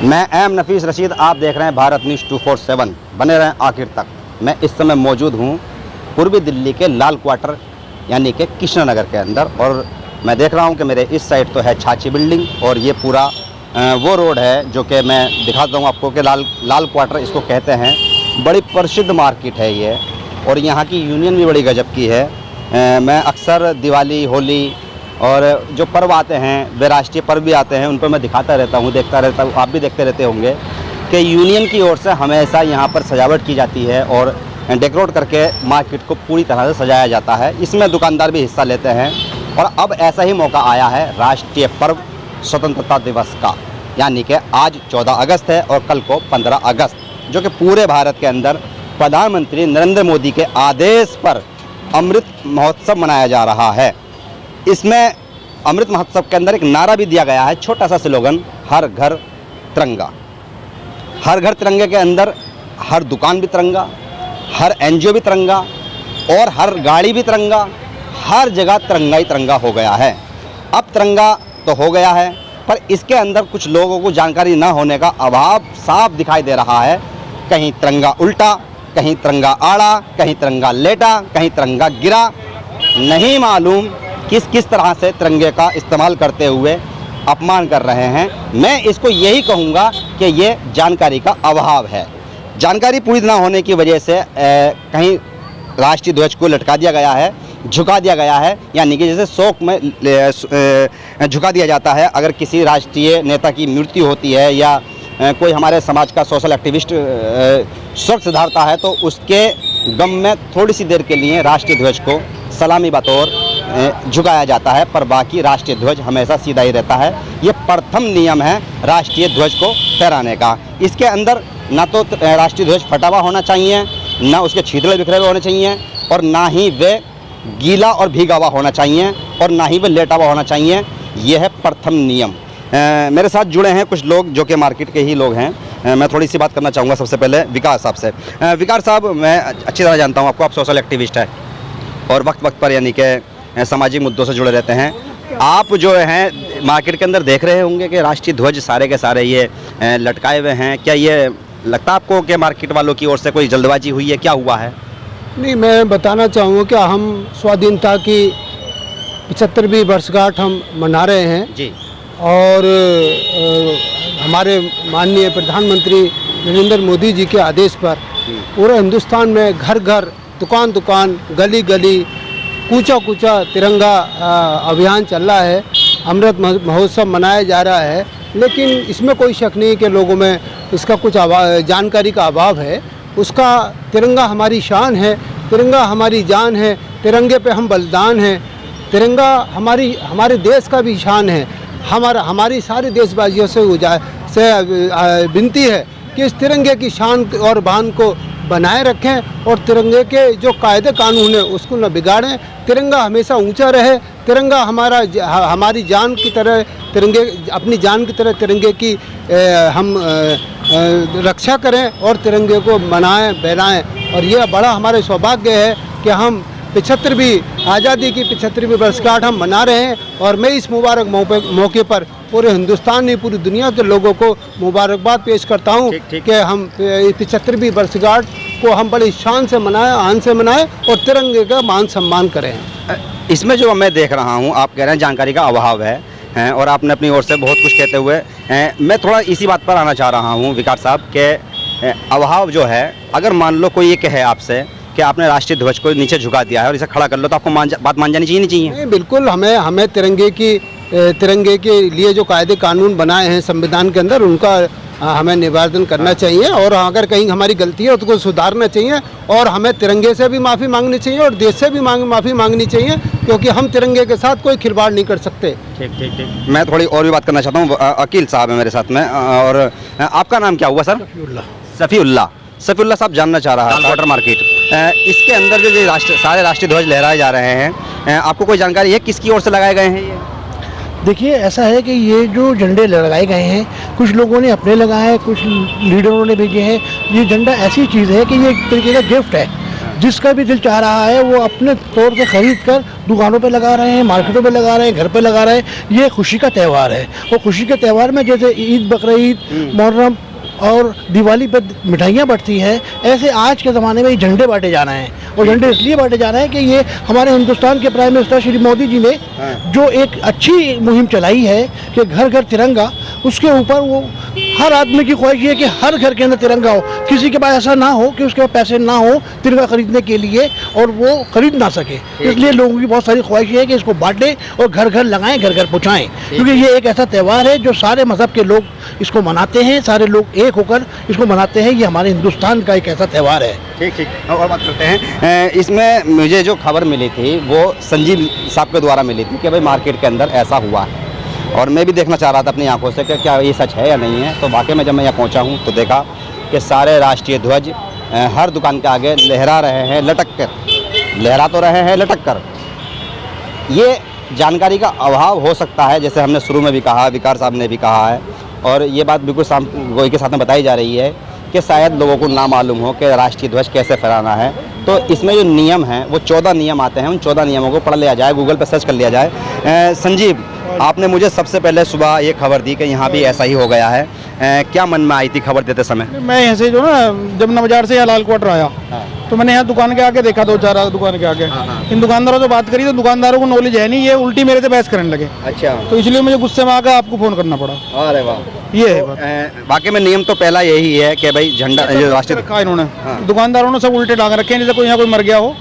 मैं एम नफीस रशीद, आप देख रहे हैं भारत न्यूज़ 247। बने रहें आखिर तक। मैं इस समय मौजूद हूँ पूर्वी दिल्ली के लाल क्वार्टर यानी कि कृष्ण नगर के अंदर, और मैं देख रहा हूँ कि मेरे इस साइड तो है छाछी बिल्डिंग, और ये पूरा वो रोड है जो कि मैं दिखाता हूँ आपको कि लाल क्वार्टर इसको कहते हैं। बड़ी प्रसिद्ध मार्केट है ये, और यहाँ की यूनियन भी बड़ी गजब की है। मैं अक्सर दिवाली, होली और जो पर्व आते हैं, वे राष्ट्रीय पर्व भी आते हैं, उन पर मैं दिखाता रहता हूँ, देखता रहता हूँ, आप भी देखते रहते होंगे कि यूनियन की ओर से हमेशा यहाँ पर सजावट की जाती है और डेकोरेट करके मार्केट को पूरी तरह से सजाया जाता है। इसमें दुकानदार भी हिस्सा लेते हैं, और अब ऐसा ही मौका आया है राष्ट्रीय पर्व स्वतंत्रता दिवस का, यानी कि आज 14 अगस्त है और कल को 15 अगस्त, जो कि पूरे भारत के अंदर प्रधानमंत्री नरेंद्र मोदी के आदेश पर अमृत महोत्सव मनाया जा रहा है। इसमें अमृत महोत्सव के अंदर एक नारा भी दिया गया है, छोटा सा स्लोगन, हर घर तिरंगा। हर घर तिरंगे के अंदर हर दुकान भी तिरंगा, हर एनजीओ भी तिरंगा, और हर गाड़ी भी तिरंगा, हर जगह तिरंगा ही तिरंगा हो गया है। अब तिरंगा तो हो गया है, पर इसके अंदर कुछ लोगों को जानकारी न होने का अभाव साफ दिखाई दे रहा है। कहीं तिरंगा उल्टा, कहीं तिरंगा आड़ा, कहीं तिरंगा लेटा, कहीं तिरंगा गिरा। नहीं मालूम किस तरह से तिरंगे का इस्तेमाल करते हुए अपमान कर रहे हैं। मैं इसको यही कहूँगा कि ये जानकारी का अभाव है। जानकारी पूरी ना होने की वजह से कहीं राष्ट्रीय ध्वज को लटका दिया गया है, झुका दिया गया है, यानी कि जैसे शोक में झुका दिया जाता है। अगर किसी राष्ट्रीय नेता की मृत्यु होती है या कोई हमारे समाज का सोशल एक्टिविस्ट स्वर्ग सिधारता है, तो उसके गम में थोड़ी सी देर के लिए राष्ट्रीय ध्वज को सलामी बतौर झुकाया जाता है, पर बाकी राष्ट्रीय ध्वज हमेशा सीधा ही रहता है। ये प्रथम नियम है राष्ट्रीय ध्वज को फहराने का। इसके अंदर ना तो राष्ट्रीय ध्वज फटा हुआ होना चाहिए, ना उसके छितरे बिखरे हुए होने चाहिए, और ना ही वे गीला और भीगा हुआ होना चाहिए, और ना ही वे लेटा हुआ होना चाहिए। यह है प्रथम नियम। मेरे साथ जुड़े हैं कुछ लोग जो कि मार्केट के ही लोग हैं। मैं थोड़ी सी बात करना चाहूँगा सबसे पहले विकास साहब से। विकास साहब, मैं अच्छी तरह जानता हूँ आपको, आप सोशल एक्टिविस्ट हैं और वक्त पर यानी कि सामाजिक मुद्दों से जुड़े रहते हैं। आप जो हैं मार्केट के अंदर देख रहे होंगे कि राष्ट्रीय ध्वज सारे के सारे ये लटकाए हुए हैं। क्या ये लगता है आपको कि मार्केट वालों की ओर से कोई जल्दबाजी हुई है, क्या हुआ है? नहीं, मैं बताना चाहूँगा कि हम स्वाधीनता की 75वीं वर्षगांठ हम मना रहे हैं जी, और हमारे माननीय प्रधानमंत्री नरेंद्र मोदी जी के आदेश पर पूरे हिंदुस्तान में घर घर, दुकान दुकान, गली गली, कूचा कूचा तिरंगा अभियान चल रहा है। अमृत महोत्सव मनाया जा रहा है, लेकिन इसमें कोई शक नहीं कि लोगों में इसका कुछ जानकारी का अभाव है। उसका तिरंगा हमारी शान है, तिरंगा हमारी जान है, तिरंगे पे हम बलिदान हैं। तिरंगा हमारे देश का भी शान है। हमारी सारी देशवासियों से विनती है कि इस तिरंगे की शान और बान को बनाए रखें, और तिरंगे के जो कायदे कानून है उसको न बिगाड़ें। तिरंगा हमेशा ऊंचा रहे। तिरंगा हमारी जान की तरह, अपनी जान की तरह तिरंगे की हम रक्षा करें और तिरंगे को मनाएं, बहलाएं। और यह बड़ा हमारे सौभाग्य है कि हम 75वीं आज़ादी की 75वीं वर्षगांठ हम मना रहे हैं, और मैं इस मुबारक मौके पर पूरे हिंदुस्तान नहीं, पूरी दुनिया के लोगों को मुबारकबाद पेश करता हूं कि हम 75वीं वर्षगांठ को हम बड़ी शान से मनाएं, आन से मनाएं, और तिरंगे का मान सम्मान करें। इसमें जो मैं देख रहा हूं, आप कह रहे हैं जानकारी का अभाव है, और आपने अपनी ओर से बहुत कुछ कहते हुए, मैं थोड़ा इसी बात पर आना चाह रहा हूँ विकास साहब के अभाव जो है, अगर मान लो कोई ये कहे आपसे कि आपने राष्ट्रीय ध्वज को नीचे झुका दिया है और इसे खड़ा कर लो, तो आपको बात मान जानी चाहिए, नहीं चाहिए? नहीं, बिल्कुल। हमें तिरंगे के लिए जो कायदे कानून बनाए हैं संविधान के अंदर, उनका हमें निवारण करना चाहिए, और अगर कहीं हमारी गलती है तो उसको सुधारना चाहिए, और हमें तिरंगे से भी माफ़ी मांगनी चाहिए और देश से भी माफ़ी मांगनी चाहिए, क्योंकि हम तिरंगे के साथ कोई खिलवाड़ नहीं कर सकते। ठीक। मैं थोड़ी और भी बात करना चाहता हूँ। अकील साहब है मेरे साथ में, और आपका नाम क्या हुआ सर? सफ़ीउल्लाह साहब जानना चाह रहा है वाटर मार्केट, इसके अंदर जो सारे राष्ट्रीय ध्वज लहराए जा रहे हैं, आपको कोई जानकारी है किसकी ओर से लगाए गए हैं ये? देखिए, ऐसा है कि ये जो झंडे लगाए गए हैं, कुछ लोगों ने अपने लगाए हैं, कुछ लीडरों ने भेजे हैं। ये झंडा ऐसी चीज़ है कि ये एक तरीके का गिफ्ट है, जिसका भी दिल चाह रहा है वो अपने तौर से खरीद कर दुकानों पे लगा रहे हैं, मार्केटों पे लगा रहे हैं, घर पे लगा रहे हैं। ये खुशी का त्यौहार है और खुशी के त्यौहार में जैसे ईद, बकरीद, मुहर्रम और दिवाली पर मिठाइयाँ बढ़ती हैं, ऐसे आज के ज़माने में ये झंडे बांटे जा रहे हैं। और झंडे इसलिए बांटे जा रहे हैं कि ये हमारे हिंदुस्तान के प्राइम मिनिस्टर श्री मोदी जी ने जो एक अच्छी मुहिम चलाई है कि घर घर तिरंगा, उसके ऊपर वो हर आदमी की ख्वाहिश है कि हर घर के अंदर तिरंगा हो। किसी के पास ऐसा ना हो कि उसके पास पैसे ना हो तिरंगा खरीदने के लिए और वो खरीद ना सके। इसलिए लोगों की बहुत सारी ख्वाहिश है कि इसको बांटें और घर घर लगाएं, घर घर पहुँचाएँ, क्योंकि ये एक ऐसा त्यौहार है जो सारे मज़हब के लोग इसको मनाते हैं, सारे लोग एक होकर इसको मनाते हैं। ये हमारे हिंदुस्तान का एक ऐसा त्यौहार है। ठीक ठीक, और बात करते हैं। इसमें मुझे जो खबर मिली थी वो संजीव साहब के द्वारा मिली थी कि भाई मार्केट के अंदर ऐसा हुआ है, और मैं भी देखना चाह रहा था अपनी आंखों से कि क्या ये सच है या नहीं है। तो वाकई में जब मैं यहाँ पहुँचा हूँ तो देखा कि सारे राष्ट्रीय ध्वज हर दुकान के आगे लहरा रहे हैं, लटक कर, लहरा तो रहे हैं लटक कर। ये जानकारी का अभाव हो सकता है, जैसे हमने शुरू में भी कहा, विकार साहब ने भी कहा है, और ये बात बिल्कुल गोई के साथ में बताई जा रही है कि शायद लोगों को ना मालूम हो कि राष्ट्रीय ध्वज कैसे फहराना है। तो इसमें जो नियम हैं वो 14 नियम आते हैं, उन 14 नियमों को पढ़ लिया जाए, गूगल पर सर्च कर लिया जाए। संजीव, आपने मुझे सबसे पहले सुबह ये खबर दी कि यहाँ भी ऐसा ही हो गया है, क्या मन में आई थी खबर देते समय? मैं यहाँ से जो ना जब नव बाजार से यहाँ लाल क्वार्टर आया तो मैंने यहाँ दुकान के आगे देखा, 2-4 दुकान के आगे इन दुकानदारों से बात करी तो दुकानदारों को नॉलेज है नहीं, ये उल्टी मेरे से बहस करने लगे। अच्छा, तो इसलिए मुझे गुस्से में आकर आपको फोन करना पड़ा। अरे वाह, ये है बात। वाकई में नियम तो पहला यही है कि भाई झंडा जो राष्ट्रीय रखा इन्होंने, दुकानदारों ने सब उल्टे डांग रखे हैं, जैसे कोई यहाँ कोई मर गया हो,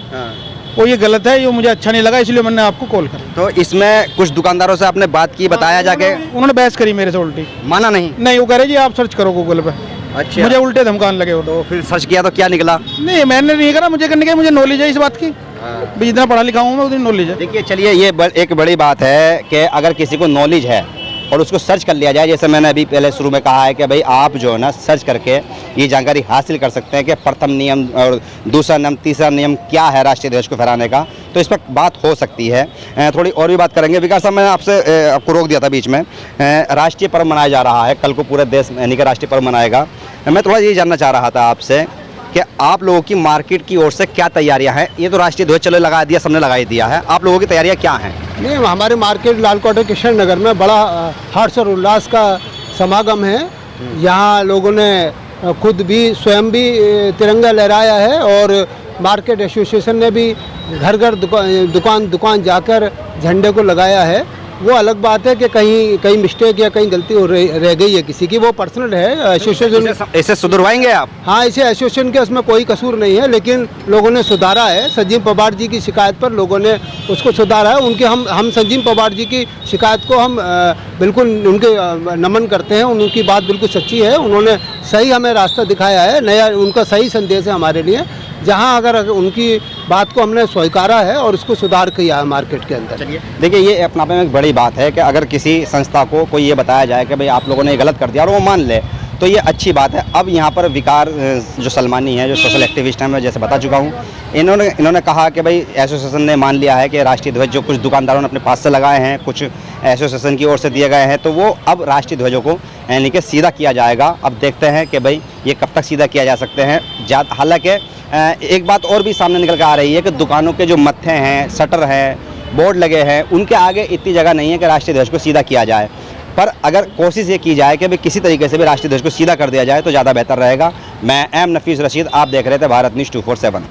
वो ये गलत है, ये मुझे अच्छा नहीं लगा, इसलिए मैंने आपको कॉल करा। तो इसमें कुछ दुकानदारों से आपने बात की, बताया जाके? उन्होंने बहस करी मेरे से उल्टी। माना नहीं? नहीं, वो कह रहे जी आप सर्च करो गूगल पे। अच्छा, मुझे उल्टे धमकाने लगे वो। तो फिर सर्च किया तो क्या निकला? नहीं, मैंने नहीं करा, मुझे करने के मुझे नॉलेज है इस बात की, जितना पढ़ा लिखा हूँ मैं उतनी नॉलेज है। देखिए चलिए, ये एक बड़ी बात है कि अगर किसी को नॉलेज है और उसको सर्च कर लिया जाए, जैसे मैंने अभी पहले शुरू में कहा है कि भाई आप जो है ना सर्च करके ये जानकारी हासिल कर सकते हैं कि प्रथम नियम और दूसरा नियम, तीसरा नियम क्या है राष्ट्रीय ध्वज को फहराने का, तो इस पर बात हो सकती है। थोड़ी और भी बात करेंगे। विकास साहब, मैंने आपको रोक दिया था बीच में। राष्ट्रीय पर्व मनाया जा रहा है, कल को पूरे देश यानी कि राष्ट्रीय पर्व मनाएगा। मैं थोड़ा ये जानना चाह रहा था आपसे कि आप लोगों की मार्केट की ओर से क्या तैयारियां हैं? ये तो राष्ट्रीय ध्वज चलो लगा दिया, सबने लगा ही दिया है, आप लोगों की तैयारियां क्या हैं? नहीं, हमारे मार्केट लाल क्वार्टर कृष्ण नगर में बड़ा हर्ष और उल्लास का समागम है। यहाँ लोगों ने खुद भी स्वयं भी तिरंगा लहराया है और मार्केट एसोसिएशन ने भी घर घर दुकान जाकर झंडे को लगाया है। वो अलग बात है कि कहीं मिस्टेक या कहीं गलती रह गई है किसी की, वो पर्सनल है। एसोसिएशन इसे सुधरवाएंगे आप? हाँ, इसे एसोसिएशन के उसमें कोई कसूर नहीं है, लेकिन लोगों ने सुधारा है। संजीव पवार जी की शिकायत पर लोगों ने उसको सुधारा है। उनके हम संजीव पवार जी की शिकायत को हम बिल्कुल उनके नमन करते हैं। उनकी बात बिल्कुल सच्ची है, उन्होंने सही हमें रास्ता दिखाया है, नया उनका सही संदेश है हमारे लिए, जहां अगर उनकी बात को हमने स्वीकारा है और उसको सुधार किया है मार्केट के अंदर। चलिए, देखिए ये अपना में एक बड़ी बात है कि अगर किसी संस्था को कोई ये बताया जाए कि भाई आप लोगों ने ये गलत कर दिया और वो मान ले, तो ये अच्छी बात है। अब यहाँ पर विकार जो सलमानी है, जो सोशल एक्टिविस्ट हैं, मैं जैसे बता चुका हूँ, इन्होंने कहा कि भाई एसोसिएशन ने मान लिया है कि राष्ट्रीय ध्वज जो कुछ दुकानदारों ने अपने पास से लगाए हैं, कुछ एसोसिएशन की ओर से दिए गए हैं, तो वो अब राष्ट्रीय ध्वजों को यानी कि सीधा किया जाएगा। अब देखते हैं कि भाई ये कब तक सीधा किया जा सकते हैं। हालांकि एक बात और भी सामने निकल कर आ रही है कि दुकानों के जो मत्थे हैं, शटर हैं, बोर्ड लगे हैं, उनके आगे इतनी जगह नहीं है कि राष्ट्रीय ध्वज को सीधा किया जाए। पर अगर कोशिश ये की जाए कि भाई किसी तरीके से भी राष्ट्रीय ध्वज को सीधा कर दिया जाए तो ज़्यादा बेहतर रहेगा। मैं एम नफीस रशीद, आप देख रहे थे भारत न्यूज़ 247।